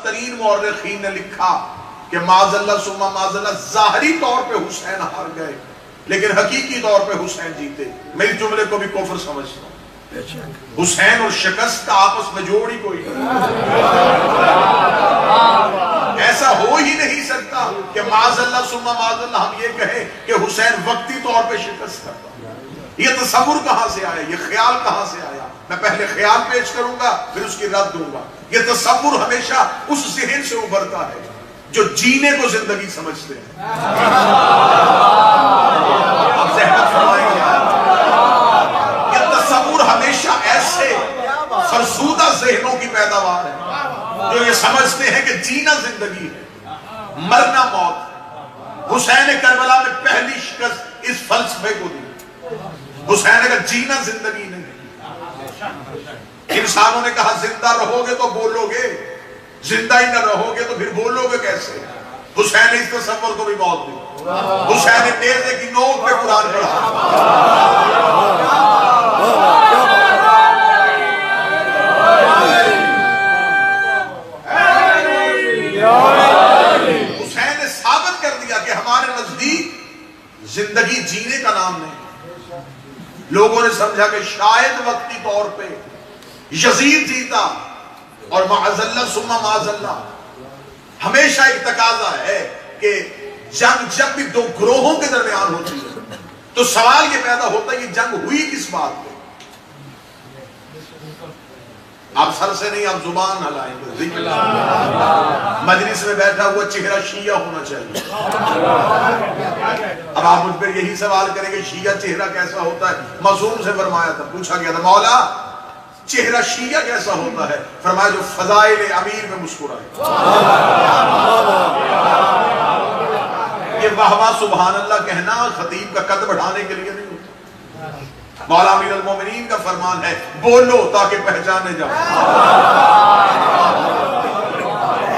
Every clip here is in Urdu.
ترین مورخین نے لکھا کہ معاذ اللہ ثم معاذ اللہ ظاہری طور پہ حسین ہار گئے لیکن حقیقی طور پہ حسین جیتے. میری جملے کو بھی کفر سمجھتا ہوں. حسین اور شکست کا آپس میں جوڑ ہی کوئی نہیں. ایسا ہو ہی نہیں سکتا کہ معاذ اللہ ثم معاذ اللہ ہم یہ کہیں کہ حسین وقتی طور پہ شکست کرتا. یہ تصور کہاں سے آیا, یہ خیال کہاں سے آیا؟ میں پہلے خیال پیش کروں گا پھر اس کی رد دوں گا. یہ تصور ہمیشہ اس ذہن سے ابھرتا ہے جو جینے کو زندگی سمجھتے ہیں. آپ زحمت فرمائیں گے. یہ تصور ہمیشہ ایسے فرسودہ ذہنوں کی پیداوار ہے جو یہ سمجھتے ہیں کہ جینا زندگی ہے, مرنا موت. حسین کربلا میں پہلی شکست اس فلسفے کو دی. حسین نے کہا جینا زندگی نہیں. انسانوں نے کہا زندہ رہو گے تو بولو گے, زندہ ہی نہ رہو گے تو پھر بولو گے کیسے؟ حسین نے اس تصور کو بھی موت دی. حسین نے نیزے کی نوک پہ قرآن پڑھا. حسین نے ثابت کر دیا کہ ہمارے نزدیک زندگی جینے کا نام نہیں. لوگوں نے سمجھا کہ شاید وقتی طور پہ یزید جیتا اور معاذ اللہ ثم معاذ اللہ. ہمیشہ ایک تقاضا ہے کہ جنگ جب بھی دو گروہوں کے درمیان ہوتی ہے تو سوال یہ پیدا ہوتا ہے یہ جنگ ہوئی کس بات پہ. آپ سر سے نہیں آپ زبان ہلائیں گے. مجلس میں بیٹھا ہوا چہرہ شیعہ ہونا چاہیے. اب آپ مجھ پر یہی سوال کریں کہ شیعہ چہرہ کیسا ہوتا ہے. معصوم سے فرمایا تھا, پوچھا گیا تھا مولا چہرہ شیعہ کیسا ہوتا ہے؟ فرمایا جو فضائل امیر میں مسکرائے. یہ واہ واہ سبحان اللہ کہنا خطیب کا قد بڑھانے کے لیے نہیں ہوتا. مولا امیر المومنین کا فرمان ہے بولو تاکہ پہچانے جاؤ.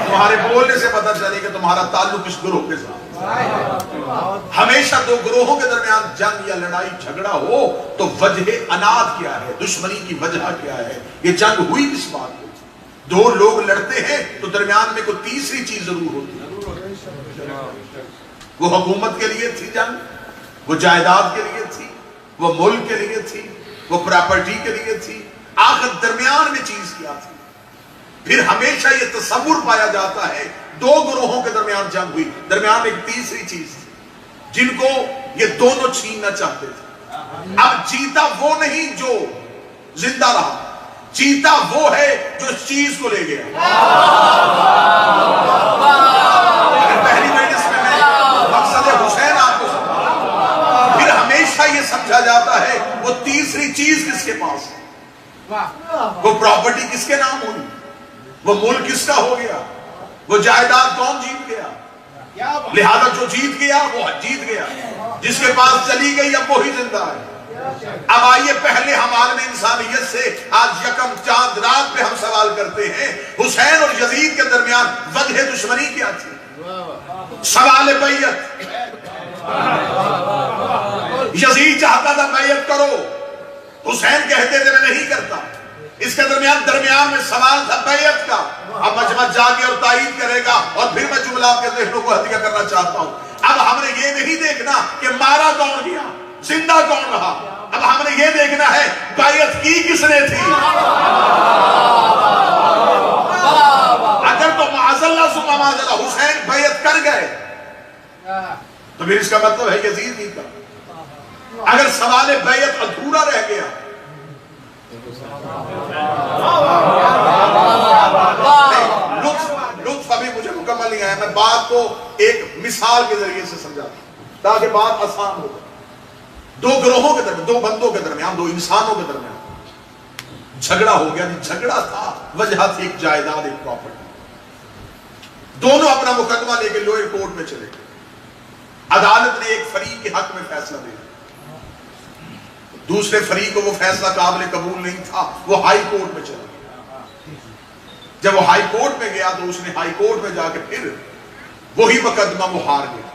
تمہارے بولنے سے پتہ چلے کہ تمہارا تعلق اس گروہ کے ساتھ. ہمیشہ دو گروہوں کے درمیان جنگ یا لڑائی جھگڑا ہو تو وجہ اناد کیا ہے, دشمنی کی وجہ کیا ہے, یہ جنگ ہوئی کس بات پہ. دو لوگ لڑتے ہیں تو درمیان میں کوئی تیسری چیز ضرور ہوتی ہے. وہ حکومت کے لیے تھی جنگ, وہ جائیداد کے لیے تھی, وہ ملک کے لیے تھی, وہ پراپرٹی کے لیے تھی. آخر درمیان میں چیز کیا تھی. پھر ہمیشہ یہ تصور پایا جاتا ہے دو گروہوں کے درمیان جنگ ہوئی, درمیان ایک تیسری چیز تھی جن کو یہ دونوں چھیننا چاہتے تھے. اب جیتا وہ نہیں جو زندہ رہا, جیتا وہ ہے جو اس چیز کو لے گیا. پہلی مجلس میں مقصد حسین آپ کو سمجھا, پھر ہمیشہ یہ سمجھا جاتا ہے وہ تیسری چیز کس کے پاس ہے, وہ پراپرٹی کس کے نام ہوئی, وہ ملک کس کا ہو گیا, وہ جائیداد کون جیت گیا. لہذا جو جیت گیا وہ جیت گیا, جس کے پاس چلی گئی اب وہی زندہ ہے. اب آئیے پہلے ہم عالم انسانیت سے آج یکم چاند رات پہ ہم سوال کرتے ہیں حسین اور یزید کے درمیان وجہ دشمنی کیا تھی. سوال بیعت, یزید چاہتا تھا بیعت کرو, حسین کہتے تھے میں نہیں کرتا. اس کے درمیان میں سوال تھا بیعت کا. اب مجمع جاگے اور تائید کرے گا اور پھر میں جملہ آپ کے ذہنوں کو ہدیہ کرنا چاہتا ہوں. اب ہم نے یہ نہیں دیکھنا کہ مارا کون گیا, زندہ کون رہا. اب ہم نے یہ دیکھنا ہے بیعت کی کس نے تھی. اگر تو معاذ اللہ ثم معاذ اللہ حسین بیعت کر گئے تو پھر اس کا مطلب ہے یزید نہیں تھا. اگر سوال بیعت ادھورا رہ گیا لطف ابھی مجھے مکمل نہیں آیا, میں بات کو ایک مثال کے ذریعے سے سمجھاتا تاکہ بات آسان ہو. دو گروہوں کے درمیان, دو بندوں کے درمیان, دو انسانوں کے درمیان جھگڑا ہو گیا. جھگڑا تھا وجہ تھی ایک جائیداد, ایک پراپرٹی. دونوں اپنا مقدمہ لے کے لوئر کورٹ میں چلے گئے. عدالت نے ایک فریق کے حق میں فیصلہ دیا, دوسرے فریق کو وہ فیصلہ قابل قبول نہیں تھا, وہ ہائی کورٹ میں چلا گیا. جب وہ ہائی کورٹ میں گیا تو اس نے ہائی کورٹ میں جا کے پھر وہی مقدمہ وہ ہار گیا.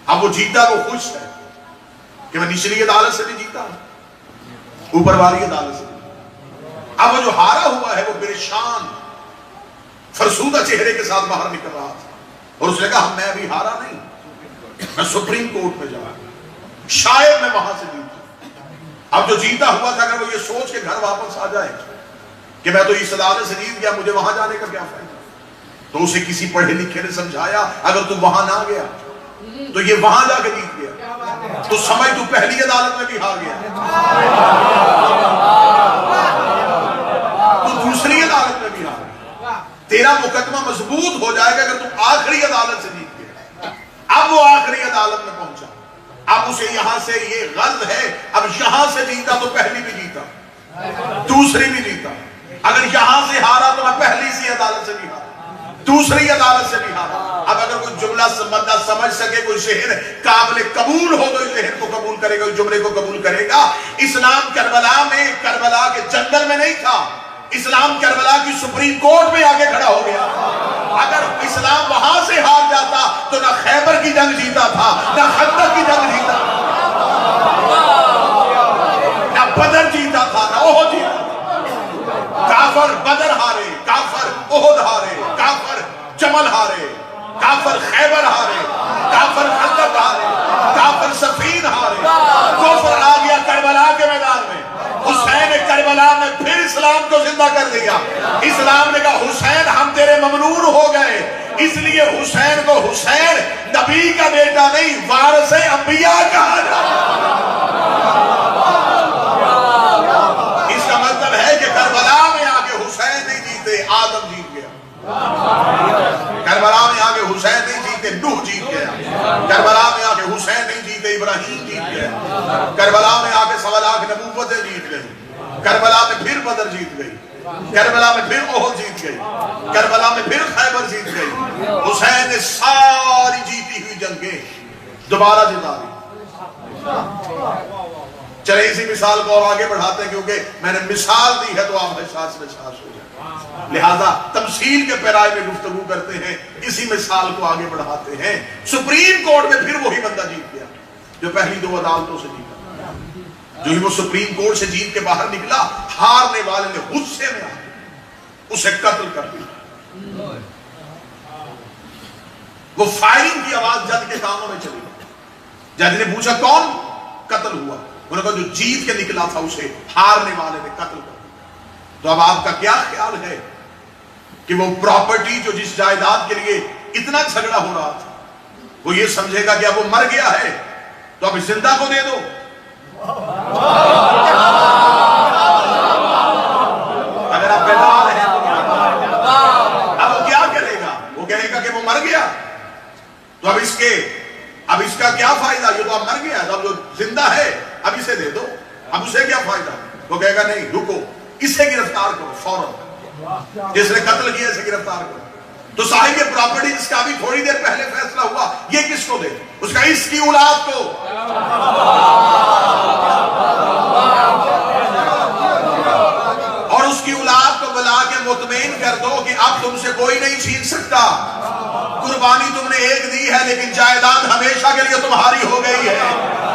اب وہ جیتا, وہ خوش ہے کہ میں نچلی عدالت سے بھی جیتا, اوپر والی عدالت سے بھی. اب وہ جو ہارا ہوا ہے وہ پریشان, فرسودہ چہرے کے ساتھ باہر نکل رہا تھا، اور اس نے کہا میں ابھی ہارا نہیں، میں سپریم کورٹ میں جاؤں، شاید میں وہاں سے جیتوں۔ اب جو جیتا ہوا تھا اگر وہ یہ سوچ کے گھر واپس آ جائے کہ میں تو اس عدالت سے جیت گیا، مجھے وہاں جانے کا کیا فائدہ، تو اسے کسی پڑھے لکھے نے سمجھایا اگر تو وہاں نہ گیا تو یہ وہاں جا کے جیت گیا، تو سمجھ تو پہلی عدالت میں بھی ہار گیا، تو دوسری عدالت میں بھی ہار گیا، تیرا مقدمہ مضبوط ہو جائے گا اگر تم آخری عدالت سے جیت گیا۔ اب وہ آخری عدالت میں پہنچا، اب اسے یہاں سے یہ غرض ہے، اب یہاں سے جیتا تو پہلی بھی جیتا، دوسری بھی جیتا، اگر یہاں سے ہارا تو میں پہلی سی عدالت سے بھی ہارا، دوسری عدالت سے بھی ہارا۔ اب اگر کوئی جملہ بندہ سمجھ سکے، کوئی شہر قابل قبول ہو تو اس شہر کو قبول کرے گا، اس جملے کو قبول کرے گا۔ اسلام کربلا میں، کربلا کے جنگل میں نہیں تھا، اسلام کربلا کی سپریم کورٹ میں آ کے کھڑا ہو گیا۔ اگر اسلام وہاں سے ہار جاتا تو نہ خیبر کی جنگ جیتا تھا، نہ خندق کی جنگ جیتا تھا، نہ بدر جیتا تھا، نہ احد جیتا تھا۔ کافر بدر ہارے، کافر احد ہارے، کافر جمل ہارے، کافر خیبر ہارے، کافر خندق ہارے، کافر صفین ہارے۔ کفر آ گیا کربلا کے میدان میں، حسین کربلا نے پھر اسلام کو زندہ کر دیا۔ اسلام نے کہا حسین ہم تیرے ممنون ہو گئے، اس لیے حسین کو حسین نبی کا بیٹا نہیں، وارث انبیاء کہا جاتا۔ اس کا مطلب ہے کہ کربلا میں آگے حسین نہیں جیتے، آدم جیت گیا۔ کربلا میں آگے حسین نہیں جیتے، نوح جیت گیا۔ کربلا میں آگے حسین نہیں جیتے، ابراہیم جیت گیا۔ کربلا میں آگے 1.25 لاکھ نبوتیں جیت گئی۔ کربلا میں پھر بدر جیت گئی، کربلا میں پھر احد جیت گئی، کربلا میں پھر خیبر جیت گئی۔ حسین نے ساری جیتی ہوئی جنگیں دوبارہ جتا دی۔ چلے اسی مثال کو اور آگے بڑھاتے ہیں، کیونکہ میں نے مثال دی ہے تو آپ احساس میں احساس ہو جائے، لہذا تمثیل کے پیرائے میں گفتگو کرتے ہیں، اسی مثال کو آگے بڑھاتے ہیں۔ سپریم کورٹ میں پھر وہی بندہ جیت گیا جو پہلی 2 عدالتوں سے جیتا۔ جو ہی وہ سپریم کورٹ سے جیت کے باہر نکلا، ہارنے والے نے غصے میں آ اسے قتل کر دیا۔ وہ فائرنگ کی آواز جج کے کانوں میں چلی گئی۔ جج نے پوچھا کون قتل ہوا؟ انہوں نے کہا جو جیت کے نکلا تھا اسے ہارنے والے نے قتل کر دیا۔ تو اب آپ کا کیا خیال ہے کہ وہ پراپرٹی جو جس جائیداد کے لیے اتنا جھگڑا ہو رہا تھا، وہ یہ سمجھے گا کہ اب وہ مر گیا ہے تو اب زندہ کو دے دو؟ اگر آپ بیدار ہیں اب وہ کیا کرے گا؟ وہ کہے گا کہ وہ مر گیا تو اب اس کا کیا فائدہ؟ یہ تو اب مر گیا، اب جو زندہ ہے اب اسے دے دو، اب اسے کیا فائدہ؟ وہ کہے گا نہیں رکو، اسے گرفتار کرو فوراً، جس نے قتل کیا اسے گرفتار کرو۔ تو صاحب یہ پراپرٹی جس کا ابھی تھوڑی دیر پہلے فیصلہ ہوا، یہ کس کو دے؟ اس کا اس کی اولاد کو۔ اور اس کی اولاد کو بلا کے مطمئن کر دو کہ اب تم سے کوئی نہیں چھین سکتا، قربانی تم نے ایک دی ہے لیکن جائیداد ہمیشہ کے لیے تمہاری ہو گئی ہے،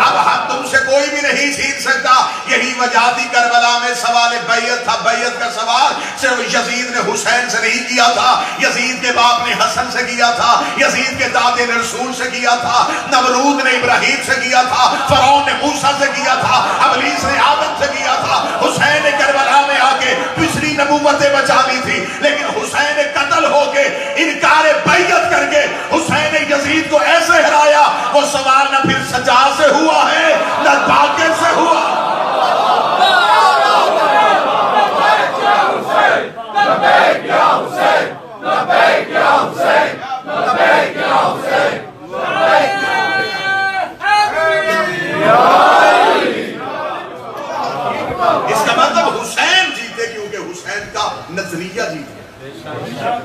اب تم سے کوئی بھی نہیں چھین سکتا۔ یہی وجہ تھی کربلا میں سوال بیعت تھا، بیعت کا سوال صرف یزید نے حسین سے نہیں کیا تھا، یزید کے باپ نے حسن سے کیا تھا، یزید کے دادے نے رسول سے کیا تھا، نمرود نے ابراہیم سے کیا تھا، فرعون نے موسیٰ سے کیا تھا، ابلیس نے آدم سے کیا تھا۔ حسین نے کربلا میں آ کے پچھلی نبوتیں بچا لی تھی، لیکن حسین نے قتل ہو کے انکار بیعت کر کے حسین نے یزید کو ایسے ہرایا، وہ سوال نہ پھر سجا سے ہوا ہے نہ باقی سے ہوا۔ اس کا مطلب حسین جیتے کیونکہ حسین کا نظریہ جیت گیا،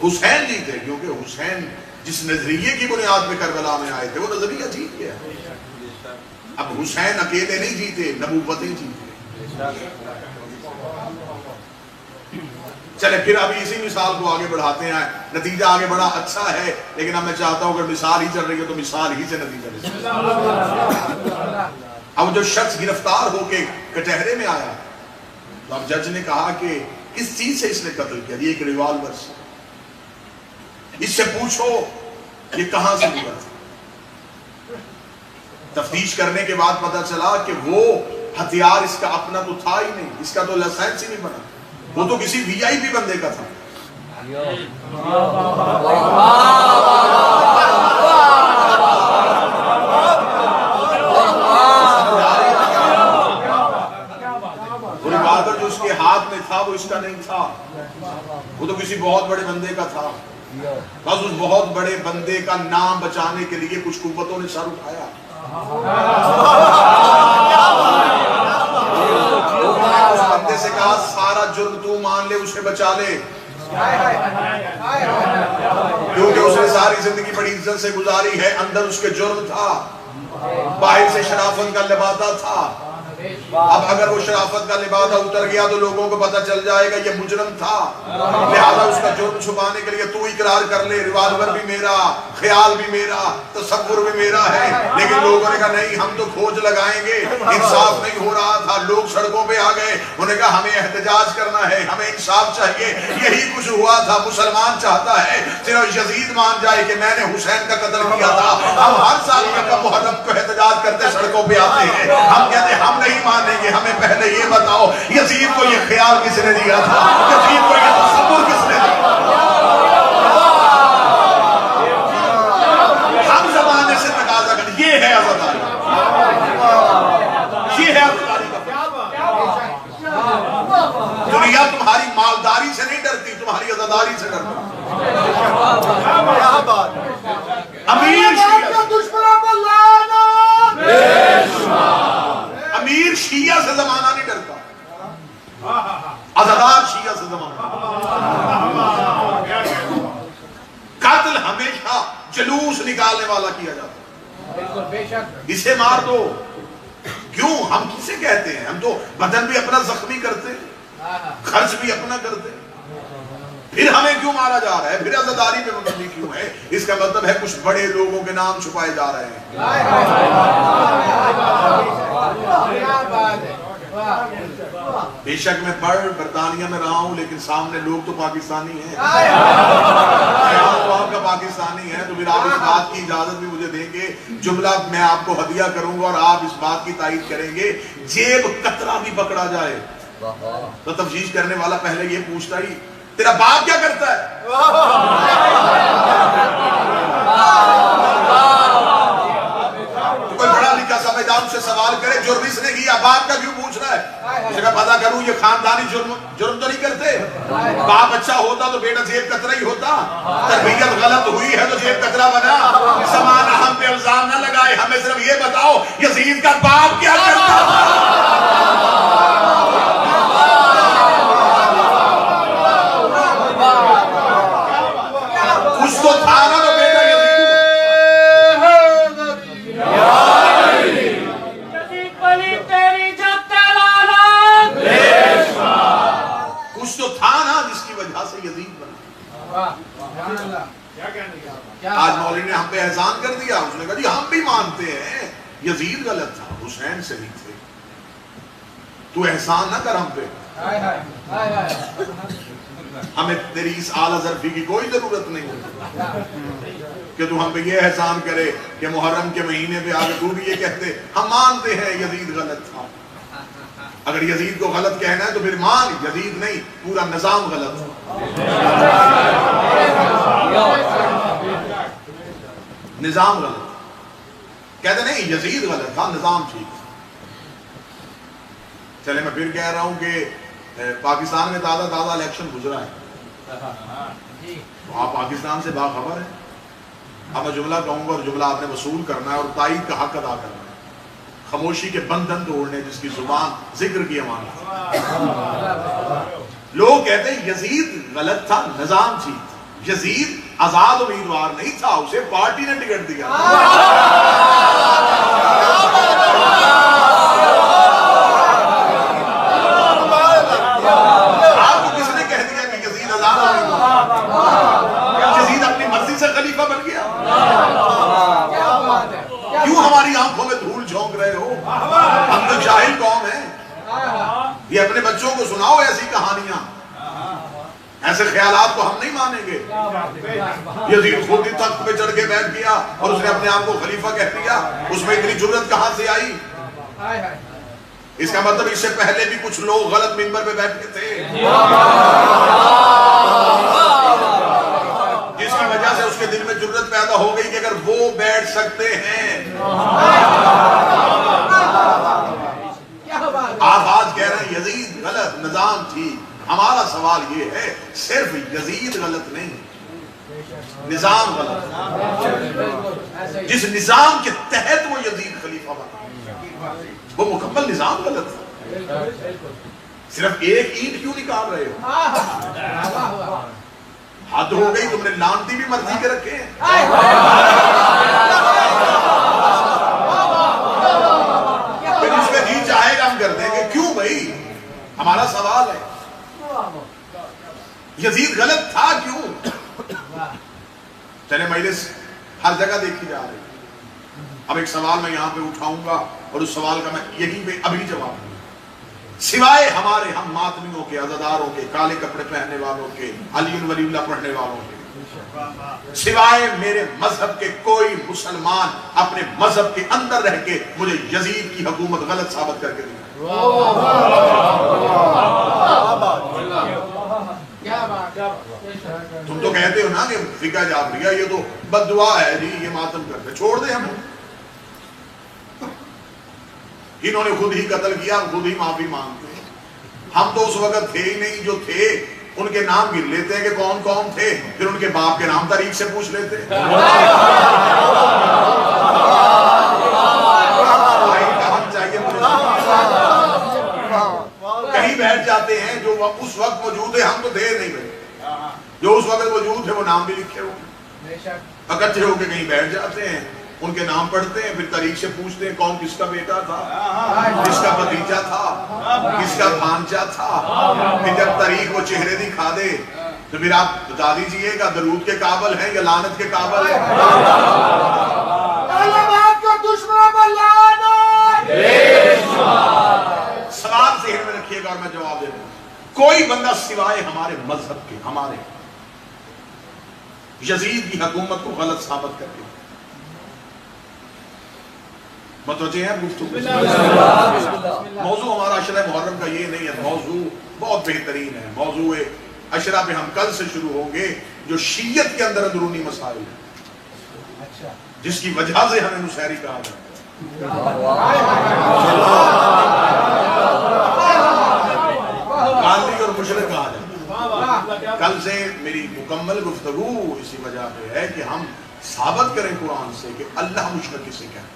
حسین جیتے کیونکہ حسین جس نظریے کی بنیاد پہ کربلا میں آئے تھے وہ نظریہ جیت گیا۔ اب حسین اکیلے نہیں جیتے، نبوتیں جیتے۔ چلے پھر ابھی اسی مثال کو آگے بڑھاتے ہیں، نتیجہ آگے بڑا اچھا ہے، لیکن اب میں چاہتا ہوں اگر مثال ہی چل رہی ہے تو مثال ہی سے نتیجہ لے۔ اب جو شخص گرفتار ہو کے کٹہرے میں آیا تو اب جج نے کہا کہ کس چیز سے اس نے قتل کیا؟ یہ ایک ریوالور سے. اس سے پوچھو یہ کہاں سے ہوا تھا. تفتیش کرنے کے بعد پتا چلا کہ وہ ہتھیار اس کا اپنا تو تھا ہی نہیں, اس کا تو لائسنس ہی نہیں بنا, وہ تو کسی وی آئی پی بندے کا تھا. ریوالور جو اس کے ہاتھ میں تھا وہ اس کا نہیں تھا, وہ تو کسی بہت بڑے بندے کا تھا. بس اس بہت بڑے بندے کا نام بچانے کے لیے کچھ قوتوں نے سر اٹھایا. اس بندے سے کہا سارا جرم تو مان لے, اسے بچا لے, کیونکہ اس نے ساری زندگی بڑی عزت سے گزاری ہے. اندر اس کے جرم تھا, باہر سے شرافت کا لبادہ تھا. اب اگر وہ شرافت کا لبادہ اتر گیا تو لوگوں کو پتہ چل جائے گا یہ مجرم تھا, لہذا اس کا جرم چھپانے کے لیے تو اقرار کر لے, ریوالور بھی میرا, خیال بھی میرا, تصور بھی میرا ہے. لیکن لوگوں نے کہا نہیں, ہم تو کھوج لگائیں گے. انصاف نہیں ہو رہا تھا, لوگ سڑکوں پہ آ گئے, انہوں نے کہا ہمیں احتجاج کرنا ہے, ہمیں انصاف چاہیے. یہی کچھ ہوا تھا. مسلمان چاہتا ہے صرف یزید مان جائے کہ میں نے حسین کا قتل کیا تھا. ہم ہر سال یکم محرم کو احتجاج کرتے سڑکوں پہ آتے ہیں, ہم کہتے ہیں ہم نہیں مانیں گے, ہمیں پہلے یہ بتاؤ یزید کو یہ خیال کس نے دیا تھا, یزید کو یہ تصور کس نے دیا. ہم زمانے سے تقاضا کریں, یہ ہے عزاداری, یہ ہے عزاداری کا. دنیا تمہاری مالداری سے نہیں ڈرتی, تمہاری عزاداری سے ڈرتی. امیر شیعہ سے زمانہ نہیں ڈرتا, عزادار شیعہ سے زمانہ. قتل ہمیشہ جلوس نکالنے والا کیا جاتا, اسے مار دو. کیوں؟ ہم کسے کہتے ہیں, ہم تو بدن بھی اپنا زخمی کرتے, خرچ بھی اپنا کرتے, پھر ہمیں کیوں مارا جا رہا ہے, پھر عزاداری پہ مبنی کیوں ہے؟ اس کا مطلب ہے کچھ بڑے لوگوں کے نام چھپائے جا رہے ہیں. بے شک میں برطانیہ میں رہا ہوں, لیکن سامنے لوگ تو پاکستانی ہیں, تو آپ کا پاکستانی ہے, تو پھر آپ اس بات کی اجازت بھی مجھے دیں گے, جملہ میں آپ کو ہدیہ کروں گا اور آپ اس بات کی تائید کریں گے, جیب قطرہ بھی پکڑا جائے تو تفتیش کرنے والا پہلے یہ پوچھتا ہی تیرا باپ کیا کرتا ہے. کوئی بڑا لکھا سمجھدار سے سوال کرے جرم اس نے کیا, باپ کا کیوں پوچھ رہا ہے؟ اسے کہا پتا کروں یہ خاندانی جرم تو نہیں کرتے. باپ اچھا ہوتا تو بیٹا جیب کترا ہی ہوتا, تربیت غلط ہوئی ہے تو جیب کترا بنا. زمانہ ہم پہ الزام نہ لگائے, ہمیں صرف یہ بتاؤ یزید کا باپ کیا کرتا تھا. کچھ تو تھا نا تو بیٹا کچھ تو تھا نا جس کی وجہ سے یزید بنا. آج مولوی نے ہم پہ احسان کر دیا, اس نے کہا جی ہم بھی مانتے ہیں یزید غلط تھا, حسین صحیح تھے, تو احسان نہ کر ہم پہ. ہمیں تیری اس اعلیٰ ظرفی کی کوئی ضرورت نہیں ہوتی کہ تو ہم پہ یہ احسان کرے کہ محرم کے مہینے پہ آگے تو بھی یہ کہتے ہم مانتے ہیں یزید غلط تھا. اگر یزید کو غلط کہنا ہے تو پھر مان, یزید نہیں پورا نظام غلط تھا. نظام غلط کہتے نہیں, یزید غلط تھا, نظام ٹھیک. چلے میں پھر کہہ رہا ہوں کہ پاکستان میں تازہ الیکشن گزرا ہے, آپ پاکستان سے باخبر ہیں. اب میں جملہ کہوں گا اور جملہ آپ نے وصول کرنا ہے اور تائید کا حق ادا کرنا ہے. خاموشی کے بندھن توڑنے جس کی زبان ذکر کی امانت. لوگ کہتے ہیں یزید غلط تھا, نظام ٹھیک تھا. یزید آزاد امیدوار نہیں تھا, اسے پارٹی نے ٹکٹ دیا. آپ کو کس نے کہہ دیا کہ یزید آزاد امیدوار؟ یزید اپنی مرضی سے خلیفہ بن گیا. کیوں ہماری آنکھوں میں دھول جھونک رہے ہو؟ ہم تو جاہل قوم ہیں. یہ اپنے بچوں کو سناؤ ایسی کہانیاں ایسے خیالات کو ہم نہیں مانیں گے. یزید خود ہی تخت پہ چڑھ کے بیٹھ گیا اور اس نے اپنے آپ کو خلیفہ کہہ دیا. اس میں اتنی جرأت کہاں سے آئی؟ اس کا مطلب اس سے پہلے بھی کچھ لوگ غلط منبر پہ بیٹھے تھے، جس کی وجہ سے اس کے دل میں جرأت پیدا ہو گئی کہ اگر وہ بیٹھ سکتے ہیں. آپ آج کہہ رہے ہیں یزید غلط نظام تھی. ہمارا سوال یہ ہے صرف یزید غلط نہیں، نظام غلط. جس نظام کے تحت وہ یزید خلیفہ بنا وہ مکمل نظام غلط تھا. صرف ایک اینٹ کیوں نکال رہے ہو؟ حد ہو گئی، تم نے لانتی بھی مرضی کے رکھے ہیں. پھر اس میں جی چاہے گا ہم کر دیں گے. کیوں بھائی؟ ہمارا سوال ہے یزید غلط تھا کیوں؟ چلے مجلس ہر جگہ دیکھی جا رہی. اب ایک سوال میں یہاں پہ اٹھاؤں گا اور اس سوال کا میں یہیں پہ ابھی جواب دوں گا. سوائے ہمارے ہم ماتمیوں کے، عزاداروں کے، کالے کپڑے پہننے والوں کے، علی ولی اللہ پڑھنے والوں کے، سوائے میرے مذہب کے کوئی مسلمان اپنے مذہب کے اندر رہ کے مجھے یزید کی حکومت غلط ثابت کر کے دیا. تم تو کہتے ہو نا کہ فقہ جعفریہ یہ تو بد دعا ہے جی، یہ ماتم کرتے. چھوڑ دیں ہمیں. انہوں نے خود ہی قتل کیا، خود ہی معافی مانگتے ہیں. ہم تو اس وقت تھے ہی نہیں، جو تھے ان کے نام گر لیتے ہیں کہ کون کون تھے، پھر ان کے باپ کے نام تاریخ سے پوچھ لیتے ہیں. کہیں بیٹھ جاتے ہیں جو اس وقت موجود ہے، ہم تو دیر نہیں بیٹھے. جو اس وقت موجود ہے وہ نام بھی لکھے ہوئے، اکٹھے ہو کے کہیں بیٹھ جاتے ہیں، ان کے نام پڑھتے ہیں، پھر تاریخ سے پوچھتے ہیں کون کس کا بیٹا تھا، کس کا بھتیجا تھا، کس کا بھانجا تھا. پھر جب تاریخ وہ چہرے دکھا دے تو پھر آپ بتا دیجئے گا درود کے قابل ہیں یا لعنت کے قابل ہیں. سوال ذہن میں رکھیے گا اور میں جواب دے دوں. کوئی بندہ سوائے ہمارے مذہب کے، ہمارے یزید کی حکومت کو غلط ثابت کر دیا. متوجہ ہیں گفتگو؟ موضوع ہمارا عشرہ محرم کا یہ نہیں ہے. موضوع بہت بہترین ہے. موضوع عشرہ پہ ہم کل سے شروع ہوں گے جو شیعت کے اندر اندرونی مسائل ہیں، جس کی وجہ سے ہمیں نصیری کہا جاتا ہے. قاضی اور مشرک کہا جاتا ہے. کل سے میری مکمل گفتگو اسی وجہ پہ ہے کہ ہم ثابت کریں قرآن سے کہ اللہ مشرک کسے کہتے ہیں.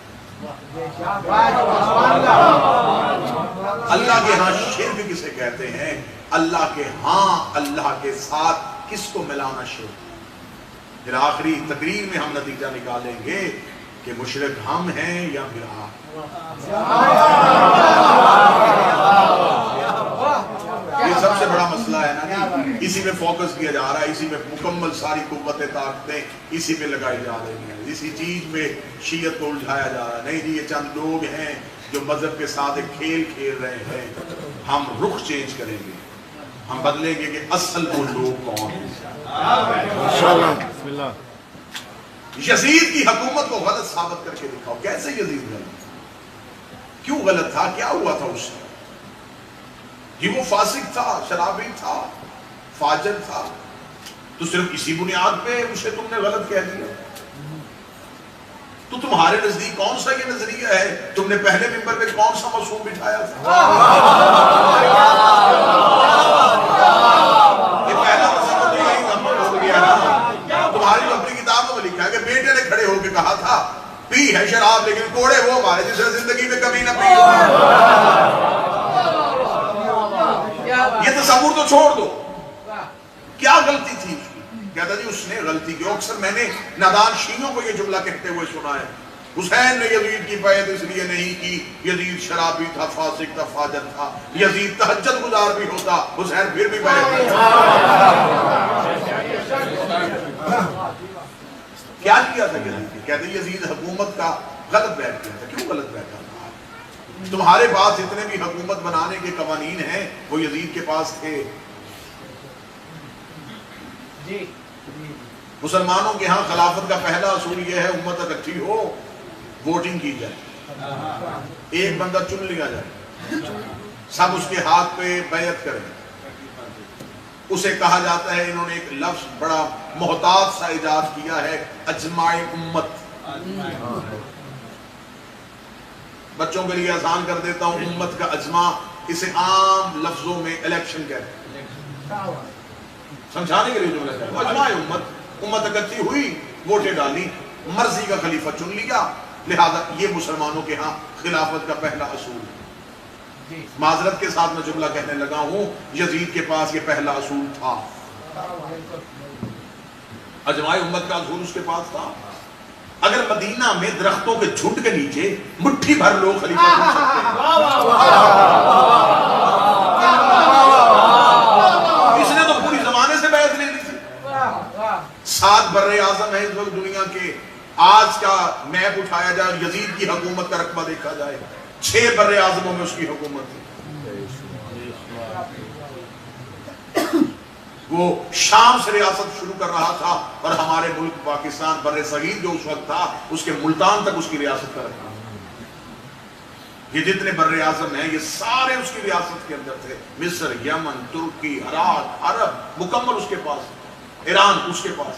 اللہ کے ہاں شرک کسے کہتے ہیں؟ اللہ کے ہاں اللہ کے ساتھ کس کو ملانا شرک. پھر آخری تقریر میں ہم نتیجہ نکالیں گے کہ مشرک ہم ہیں یا پھر آپ. یہ سب سے بڑا مسئلہ ہے نا، اسی پہ فوکس کیا جا رہا ہے، اسی پہ مکمل ساری قوتیں طاقتیں اسی پہ لگائی جا رہی ہیں، اسی چیز میں شیعت کو الجھایا جا رہا ہے. نہیں جی، یہ چند لوگ ہیں جو مذہب کے ساتھ ایک کھیل کھیل رہے ہیں. ہم رخ چینج کریں گے، ہم بدلیں گے کہ اصل وہ لوگ کون ہیں. یزید کی حکومت کو غلط ثابت کر کے دکھاؤ. کیسے یزید غلط؟ کیوں غلط تھا؟ کیا ہوا تھا اس سے؟ یہ وہ فاسق تھا، شرابی تھا، فاجر تھا، تو صرف اسی بنیاد پہ اسے تم نے غلط کہہ دیا؟ تو تمہارے نزدیک کون سا یہ نظریہ ہے؟ تم نے پہلے ممبر پہ کون سا معصوم بٹھایا تھا؟ یہ پہلا مسئلہ تو یہی نمبر ہو گیا نا. تمہاری تو اپنی کتابوں میں لکھا ہے کہ بیٹے نے کھڑے ہو کے کہا تھا پی ہے شراب لیکن کوڑے وہ مارے جس نے زندگی میں کبھی نہ پی. یہ تصور تو چھوڑ دو. کیا غلطی تھی اس کی؟ کہتا جی اس نے غلطی کی. اکثر میں نے نادان شیعوں کو یہ جملہ کہتے ہوئے سنا ہے، حسین نے یزید کی بیعت اس لیے نہیں کی، یزید شرابی تھا، فاسق تھا، فاجر تھا. یزید تہجد گزار بھی ہوتا، حسین پھر بھی بیعت نہیں. کیا کیا تھا یزید؟ کہتے یزید حکومت کا غلط بیعت کیا تھا. کیوں غلط بیعت کرتا؟ تمہارے پاس اتنے بھی حکومت بنانے کے قوانین ہیں وہ یزید کے پاس تھے. مسلمانوں کے ہاں خلافت کا پہلا اصول یہ ہے امت اکٹھی ہو، ووٹنگ کی جائے، ایک بندہ چن لیا جائے، سب اس کے ہاتھ پہ بیعت کریں۔ اسے کہا جاتا ہے، انہوں نے ایک لفظ بڑا محتاط سا ایجاد کیا ہے، اجماع امت۔ بچوں کے لیے آسان کر دیتا ہوں، امت کا اجماع، اسے عام لفظوں میں الیکشن کہتے ہیں، سمجھانے کے لیے جو ہے اجماع امت۔ امت اکٹھی ہوئی، ووٹیں ڈالی، مرضی کا خلیفہ چن لیا، لہذا یہ مسلمانوں کے ہاں خلافت کا پہلا اصول ہے۔ معذرت کے ساتھ میں جملہ کہنے لگا ہوں، یزید کے پاس یہ پہلا اصول تھا، اجماع امت کا اصول اس کے پاس تھا۔ اگر مدینہ میں درختوں کے جھنڈ کے نیچے مٹھی بھر لوگ خلیفہ چن سکتے ہیں، اس نے تو پوری زمانے سے بیعت لے لی تھی۔ 7 بر اعظم ہے اس وقت دنیا کے، آج کا میپ اٹھایا جائے اور یزید کی حکومت کا رقبہ دیکھا جائے، 6 بر اعظموں میں اس کی حکومت تھی۔ وہ شام سے ریاست شروع کر رہا تھا اور ہمارے ملک پاکستان بر صغیر جو اس وقت تھا اس کے ملتان تک اس کی ریاست کا رکھا۔ یہ جتنے بر اعظم ہیں یہ سارے اس کی ریاست کے اندر تھے، مصر، یمن، ترکی، عراق، عرب مکمل اس کے پاس، ایران اس کے پاس،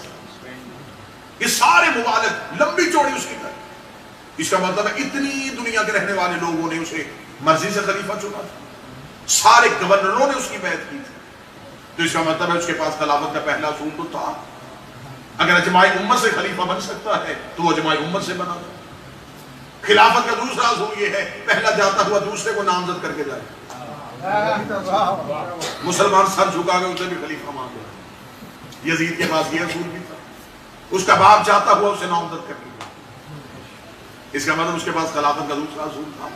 یہ سارے ممالک لمبی چوڑی اس کی طرح۔ اس کا مطلب ہے اتنی دنیا کے رہنے والے لوگوں نے اسے مرضی سے خلیفہ چنا تھا، سارے گورنروں نے اس کی بیعت کی تھی، تو اس کا مطلب ہے اس کے پاس خلافت کا پہلا اصول تو تھا۔ اگر اجماع امت سے خلیفہ بن سکتا ہے تو وہ اجماع امت سے بنا تھا۔ خلافت کا دوسرا اصول یہ ہے، پہلا جاتا ہوا دوسرے کو نامزد کر کے جائے۔ مسلمان سر جھکا کے اسے بھی خلیفہ مان لیا، یزید کے پاس یہ اصول بھی تھا، اس کا باپ جاتا ہوا اسے نامزد کر لیا۔ اس کا مطلب اس کے پاس خلافت کا دوسرا اصول تھا۔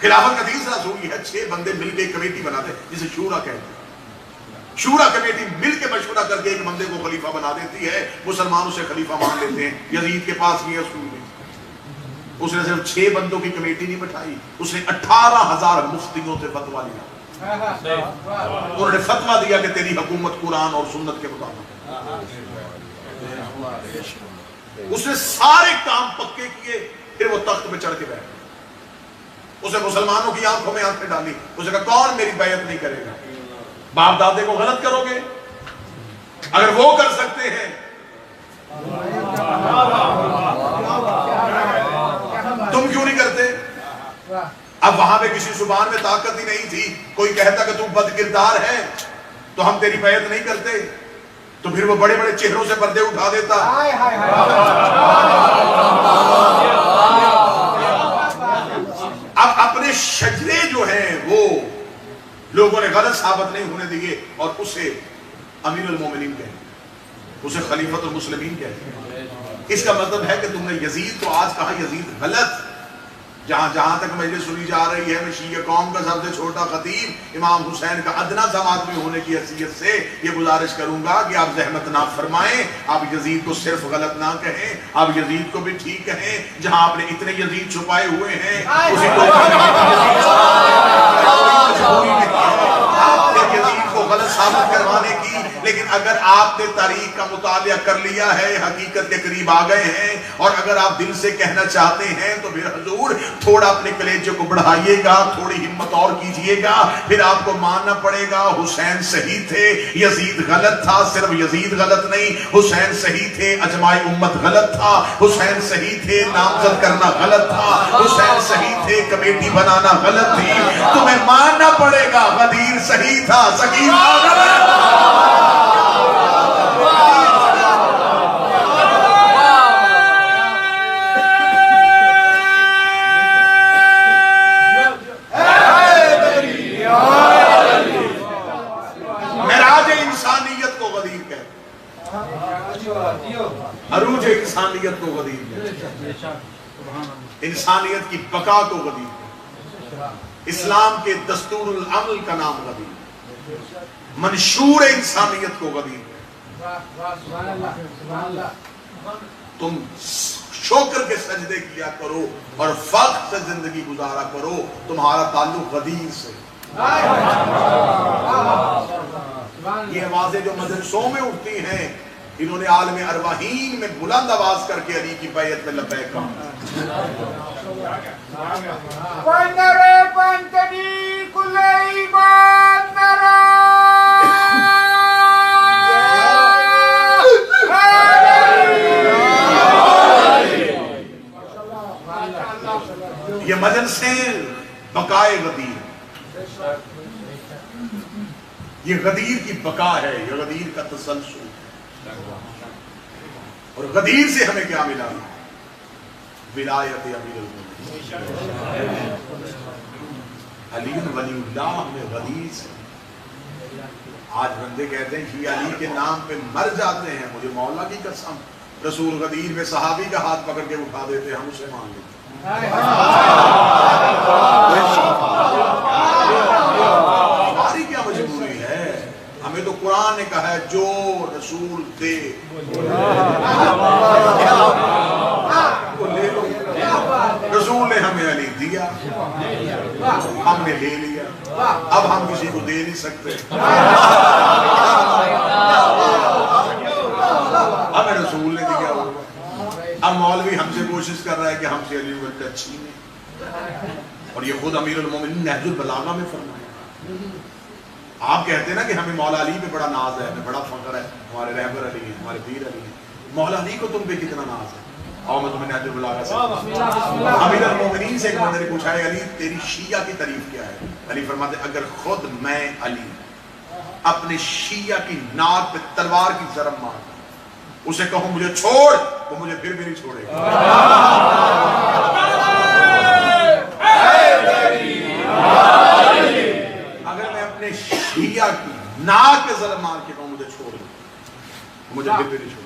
خلافت کا تیسرا اصول یہ ہے، 6 بندے مل کے ایک کمیٹی بناتے جسے شورا کہتے ہیں، شورا کمیٹی مل کے مشورہ کر کے ایک بندے کو خلیفہ بنا دیتی ہے، مسلمان اسے خلیفہ مان لیتے ہیں۔ یزید کے پاس یہ اصول ہے، اس نے صرف 6 بندوں کی کمیٹی نہیں بٹھائی، اس نے 18,000 مفتیوں سے فتویٰ لیا، انہوں نے فتویٰ دیا کہ تیری حکومت قرآن اور سنت کے مطابق۔ اس نے سارے کام پکے کیے، پھر وہ تخت پہ چڑھ کے بیٹھا، اسے مسلمانوں کی آنکھوں میں آنکھیں ڈالی، اسے کہا کون میری بیعت نہیں کرے گا؟ باپ دادے کو غلط کرو گے؟ اگر وہ کر سکتے ہیں تم کیوں نہیں کرتے؟ اب وہاں پہ کسی زبان میں طاقت ہی نہیں تھی، کوئی کہتا کہ تم بد کردار ہے تو ہم تیری بیعت نہیں کرتے، تو پھر وہ بڑے بڑے چہروں سے پردے اٹھا دیتا۔ اب اپنے شجرے جو ہیں وہ لوگوں نے غلط ثابت نہیں ہونے دیے اور اسے امیر المومنین کہتے، اسے خلیفۃ المسلمین کہتے۔ اس کا مطلب ہے کہ تم نے یزید کو آج کہا یزید غلط، جہاں تک مجلس سنی جا رہی ہے، میں شیعہ قوم کا سب سے چھوٹا خطیب امام حسین کا ادنا سا آدمی ہونے کی حیثیت سے یہ گزارش کروں گا کہ آپ زحمت نہ فرمائیں، آپ یزید کو صرف غلط نہ کہیں، آپ یزید کو بھی ٹھیک کہیں۔ جہاں آپ نے اتنے یزید چھپائے ہوئے ہیں اسی کو یزید کو غلط ثابت کروانے کی، لیکن اگر آپ نے تاریخ کا مطالعہ کر لیا ہے، حقیقت کے قریب آ گئے ہیں، اور اگر آپ دل سے کہنا چاہتے ہیں تو پھر حضور تھوڑا اپنے کلیجے کو بڑھائیے گا، تھوڑی ہمت اور کیجئے گا، پھر آپ کو ماننا پڑے گا حسین صحیح تھے، یزید غلط تھا۔ صرف یزید غلط نہیں، حسین صحیح تھے، اجماع امت غلط تھا، حسین صحیح تھے، نامزد کرنا غلط تھا، حسین صحیح تھے، کمیٹی بنانا غلط تھی، تمہیں ماننا پڑے گا غدیر صحیح تھا، سکین عروج انسانیت کو غدیر ہے، انسانیت کی بقا کو غدیر ہے، اسلام کے دستور العمل کا نام غدیر ہے، منشور انسانیت کو غدیر ہے۔ تم شوکر کے سجدے کیا کرو اور فخر سے زندگی گزارا کرو، تمہارا تعلق غدیر سے۔ یہ آوازیں جو مدرسوں میں اٹھتی ہیں، انہوں نے عالم ارواحین میں بلند آواز کر کے علی کی بیعت میں لبیک کہا۔ یہ مجلسیں بقائے غدیر، یہ غدیر کی بقا ہے، یہ غدیر کا تسلسل۔ اور غدیر سے ہمیں کیا ملا؟ ولایت امیر المومنین علی ولی اللہ۔ ہمیں غدیر سے، آج بندے کہتے ہیں کہ علی کے نام پہ مر جاتے ہیں، مجھے مولا کی قسم، رسول غدیر میں صحابی کا ہاتھ پکڑ کے اٹھا دیتے، ہم اسے مان لیتے۔ ہماری کیا مجبوری ہے؟ ہمیں تو قرآن نے کہا ہے جو رسول دے رسول نے ہمیں علی دیا، ہم نے لے لیا، اب ہم کسی کو دے نہیں سکتے۔ ہمیں رسول نے دیا، اب مولوی ہم سے کوشش کر رہا ہے کہ ہم سے علی وقت اچھی نہیں، اور یہ خود امیر المومنین نہج البلاغہ میں فرمایا۔ آپ کہتے ہیں نا کہ ہمیں مولا علی پہ بڑا ناز ہے، ہمیں بڑا فخر ہے، ہمارے رہبر علی ہیں، ہمارے پیر علی ہیں، مولا علی کو تم پہ کتنا ناز ہے؟ اور میں تمہیں نہج البلاغہ سے امیر المومنین سے ایک بندے نے پوچھا ہے علی تیری شیعہ کی تعریف کیا ہے؟ علی فرماتے اگر خود میں علی اپنے شیعہ کی ناک پہ تلوار کی ضرب مارتا اسے کہوں مجھے چھوڑ، وہ مجھے پھر بھی نہیں چھوڑے گا۔ اگر میں اپنے شیعہ کی ناک پہ ضرب مار کے کہوں مجھے چھوڑ دو، مجھے پھر بھی نہیں چھوڑے گا۔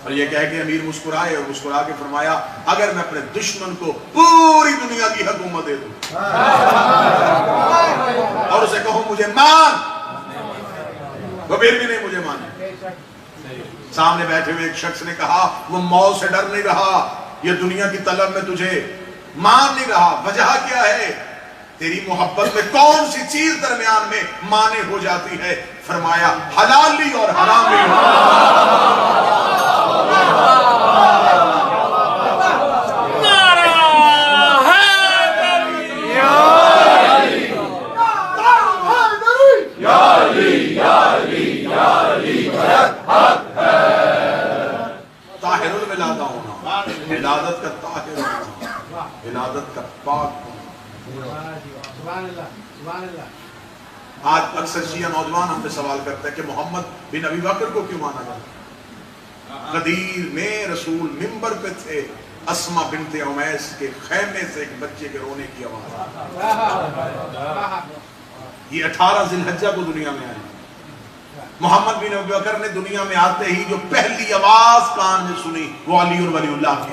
اور یہ کہہ کے امیر مسکرائے اور مسکرا کے فرمایا اگر میں اپنے دشمن کو پوری دنیا کی حکومت دے دوں اور اسے کہوں مجھے مان، وہ پھر بھی نہیں مجھے مانے۔ سامنے بیٹھے ہوئے ایک شخص نے کہا وہ موت سے ڈر نہیں رہا، یہ دنیا کی طلب میں تجھے مان نہیں رہا، وجہ کیا ہے؟ تیری محبت میں کون سی چیز درمیان میں مانے ہو جاتی ہے؟ فرمایا حلالی اور حرامی۔ طاہر الولادہ ہونا، ولادت کا طاہر ہونا، ولادت کا پاک ہونا۔ آج اکثر شیعہ نوجوان ہم سے سوال کرتے ہیں کہ محمد بن ابی بکر کو کیوں مانا جاتا؟ غدیر میں رسول منبر پہ تھے، اسما بنت عمیس کے خیمے سے ایک بچے کے رونے کی آواز، یہ 18 ذی الحجہ کو دنیا میں آئی۔ محمد بن ابی بکر نے دنیا میں آتے ہی جو پہلی آواز کان میں سنی وہ علی ولی اللہ کی،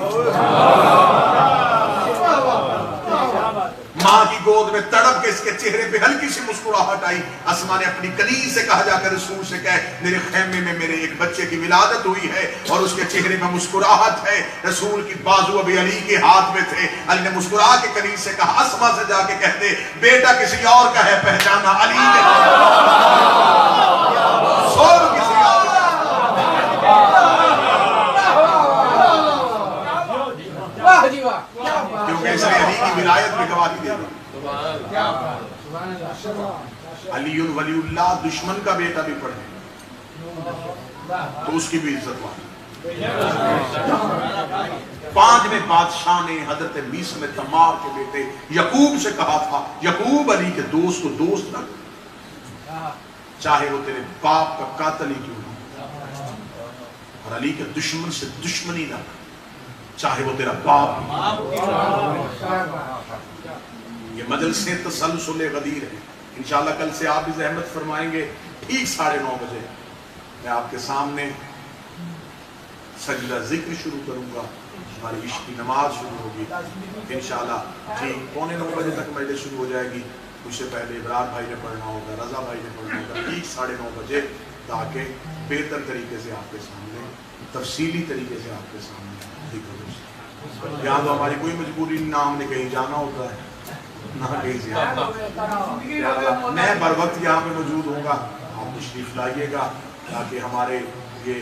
ماں کی گود میں تڑپ کے اس کے چہرے پہ ہلکی سی مسکراہٹ آئی۔ اسما نے اپنی کنیز سے کہا جا کر رسول سے کہے میرے خیمے میں میرے ایک بچے کی ولادت ہوئی ہے اور اس کے چہرے میں مسکراہٹ ہے۔ رسول کی بازو ابھی علی کے ہاتھ میں تھے، علی نے مسکرا کے کنیز سے کہا اسما سے جا کے کہتے بیٹا کسی اور کا ہے پہچانا علی نے سب کسی اور کا۔ کیونکہ اس نے علی کی ولایت میں گواہی دے دی۔ علی ولی اللہ دشمن کا بیٹا بھی پڑھے تو اس کی بھی عزت ہوئی۔ 5ویں بادشاہ نے حضرت میثم تمار کے بیٹے یعقوب سے کہا تھا یعقوب علی کے دوست کو دوست رکھ، چاہے وہ تیرے باپ کا قاتل ہی کیوں ہو، اور علی کے دشمن سے دشمنی رکھ، چاہے وہ تیرا باپ۔ یہ مجلسیں تسلسل غدیر ہے۔ انشاءاللہ کل سے آپ بھی زحمت فرمائیں گے، ٹھیک 9:30 بجے میں آپ کے سامنے سجدہ ذکر شروع کروں گا، ہماری عشق کی نماز شروع ہوگی انشاءاللہ ٹھیک 8:45 بجے تک مجلس شروع ہو جائے گی۔ مجھ سے پہلے ابرار بھائی نے پڑھنا ہوگا، رضا بھائی نے پڑھنا ہوگا، ٹھیک 9:30 بجے، تاکہ بہتر طریقے سے آپ کے سامنے تفصیلی طریقے سے آپ کے سامنے ذکر ہو۔ یہاں تو ہماری کوئی مجبوری نہ، ہم نے کہیں جانا ہوتا ہے نہ کہیں زیادہ، میں بر وقت یہاں پہ موجود ہوں گا، آپ تشریف لائیے گا تاکہ ہمارے یہ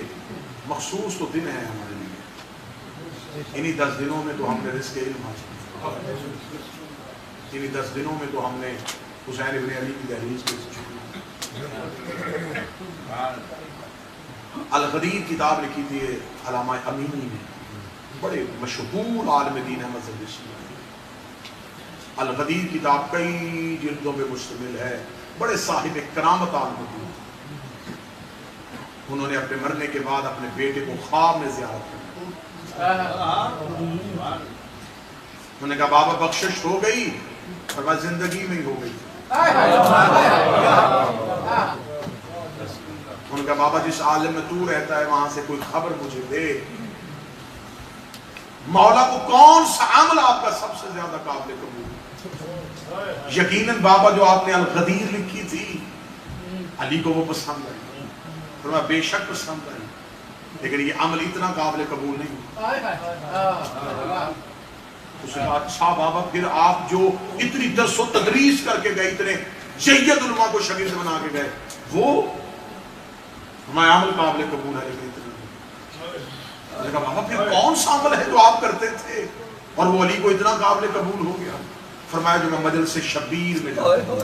مخصوص تو دن ہیں ہمارے لیے. انہی 10 دنوں میں تو ہم نے رزق علم حاصل کیا. انہی 10 دنوں میں تو ہم نے حسین ابن علی کی دہلیز پہ چکی. الغدیر کتاب لکھی تھی علامہ امینی نے، بڑے مشہور عالم دین احمد زردشتی. الغدیر کتاب کئی جلدوں پہ مشتمل ہے، بڑے صاحب کرامت عالم دین. انہوں نے اپنے مرنے کے بعد اپنے بیٹے کو خواب میں زیارت کی. انہوں نے کہا بابا بخشش ہو گئی، فرمایا زندگی میں ہی ہو گئی. انہوں نے کہا بابا جس عالم میں تو رہتا ہے وہاں سے کوئی خبر مجھے دے، مولا کو کون سا عمل آپ کا سب سے زیادہ قابل قبول؟ یقیناً بابا جو آپ نے الغدیر لکھی تھی علی کو وہ پسند آئی. فرمایا بے شک پسند آئی، لیکن یہ عمل اتنا قابل قبول نہیں. اس نے کہا اچھا بابا پھر آپ جو اتنی درس و تدریس کر کے گئے، اتنے جید علماء کو شاگرد بنا کے گئے، وہ ہمارا عمل قابل قبول ہے لیکن اتنا. میں نے کہا بابا پھر کون سا عمل ہے جو آپ کرتے تھے اور وہ علی کو اتنا قابل قبول ہو گیا؟ فرمایا جو میں مجلس شبیر میں جاتا ہوں.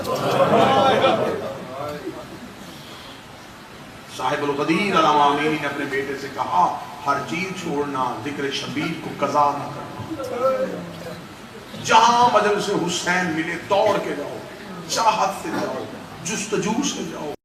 صاحب الغدیر علامہ امینی نے اپنے بیٹے سے کہا ہر چیز چھوڑنا، ذکر شبیر کو قضا نہ کرنا. جہاں مجلس حسین ملے دوڑ کے جاؤ، چاہت سے جاؤ، جستجو سے جاؤ.